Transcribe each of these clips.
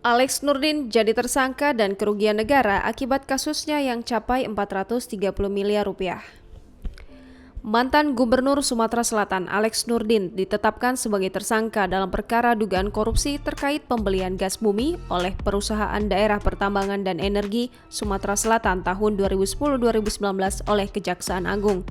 Alex Nurdin jadi tersangka dan kerugian negara akibat kasusnya yang capai 430 miliar rupiah. Mantan Gubernur Sumatera Selatan Alex Nurdin ditetapkan sebagai tersangka dalam perkara dugaan korupsi terkait pembelian gas bumi oleh Perusahaan Daerah Pertambangan dan Energi Sumatera Selatan tahun 2010-2019 oleh Kejaksaan Agung.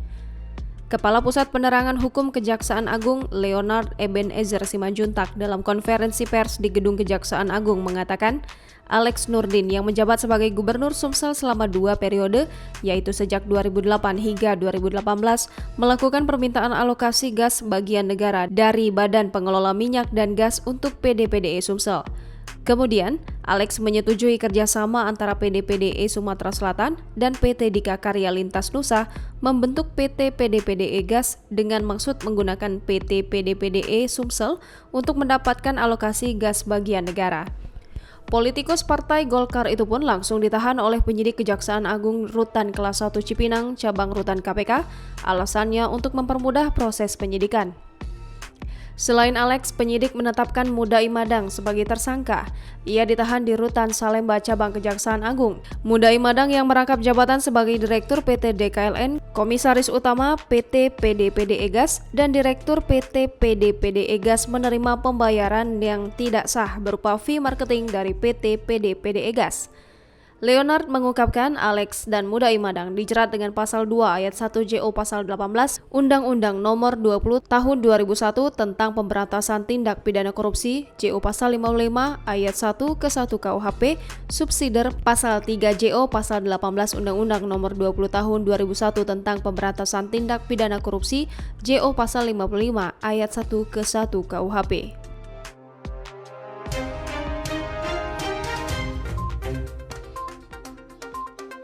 Kepala Pusat Penerangan Hukum Kejaksaan Agung Leonard Ebenezer Simanjuntak dalam konferensi pers di Gedung Kejaksaan Agung mengatakan Alex Nurdin yang menjabat sebagai Gubernur Sumsel selama 2 periode, yaitu sejak 2008 hingga 2018, melakukan permintaan alokasi gas bagian negara dari Badan Pengelola Minyak dan Gas untuk PD-PDE Sumsel. Kemudian, Alex menyetujui kerjasama antara PD-PDE Sumatera Selatan dan PT Dika Karya Lintas Nusa membentuk PT PD-PDE Gas dengan maksud menggunakan PT PD-PDE Sumsel untuk mendapatkan alokasi gas bagian negara. Politikus Partai Golkar itu pun langsung ditahan oleh penyidik Kejaksaan Agung Rutan Kelas 1 Cipinang, Cabang Rutan KPK, alasannya untuk mempermudah proses penyidikan. Selain Alex, penyidik menetapkan Mudai Madang sebagai tersangka. Ia ditahan di Rutan Salemba Cabang Kejaksaan Agung. Mudai Madang yang merangkap jabatan sebagai Direktur PT DKLN, Komisaris Utama PT PD-PDE Gas, dan Direktur PT PD-PDE Gas menerima pembayaran yang tidak sah berupa fee marketing dari PT PD-PDE Gas. Leonard mengungkapkan Alex dan Mudai Madang dijerat dengan pasal 2 ayat 1 JO pasal 18 Undang-Undang Nomor 20 Tahun 2001 tentang Pemberantasan Tindak Pidana Korupsi, JO pasal 55 ayat 1 ke 1 KUHP, subsider pasal 3 JO pasal 18 Undang-Undang Nomor 20 Tahun 2001 tentang Pemberantasan Tindak Pidana Korupsi, JO pasal 55 ayat 1 ke 1 KUHP.